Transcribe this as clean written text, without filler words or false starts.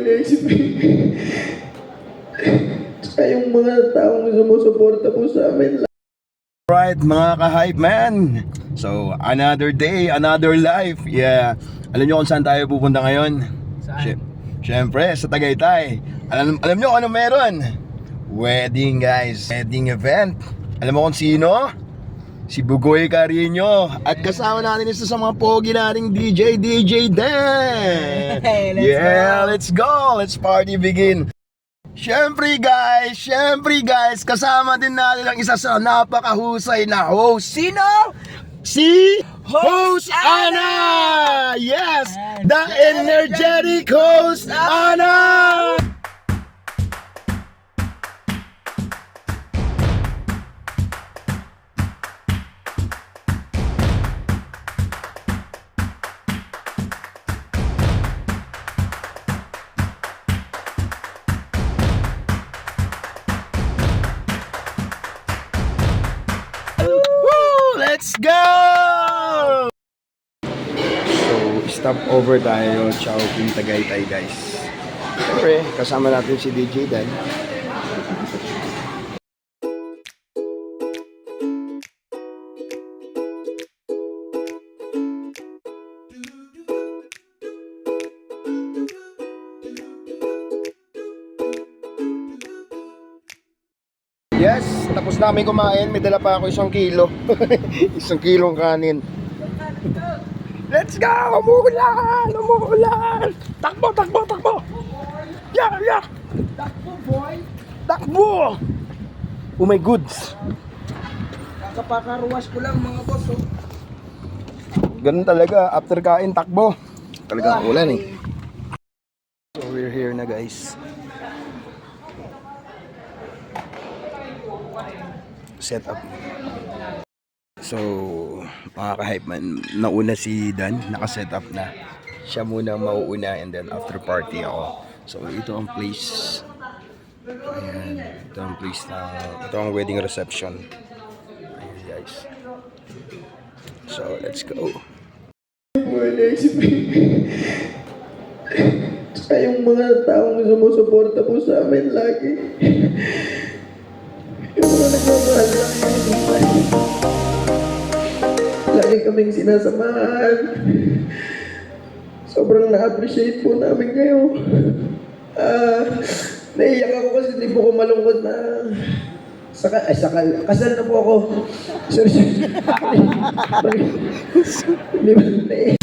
naisip Tsaka yung mga taong sumusuporta po sa amin. Right, mga ka-hype man. So, another day, another life. Yeah. Alam nyo kung saan tayo pupunta ngayon? Saan? Siyempre, sa Tagaytay. Alam nyo kung ano meron? Wedding, guys. Wedding event. Alam mo kung sino? Si Bugoy Carino. At kasama natin isa sa mga pogi nating DJ Dan. Let's go. Let's party begin. Syempre guys, kasama din natin ang isa sa napakahusay na host. Sino? Si Host Ana! Yes! The energetic host Ana! Let's go! So, stop over tayo, Chowking Tagaytay, guys. Siyempre, kasama natin si DJ Dan. Yes, tapos namin kumain. May dala pa ako 1 kilo. 1 kilong kanin. Let's go! Umuulan! Takbo! Yeah! Takbo, boy! Takbo! Oh my goods! Kakapakaruwas ko lang, mga boss. Oh. Ganun talaga, after kain, takbo. Talagang ulan eh. So we're here na, guys. Set up. So, mga ka-hype man, nauna si Dan, naka-set up na. Siya muna mauuna and then after party ako. So, ito ang place. Ayan, ito ang place na, ito ang wedding reception. Ayan, guys. So, let's go. Mga naisip Tsaka yung mga taong sumusuporta po sa amin lagi. Yung mga nagmamahal lang lagi kaming sinasamahan. Sobrang na-appreciate po namin kayo. Naiyak ako kasi di po ko malungkot na kasal na po ako. Sorry. Di ba?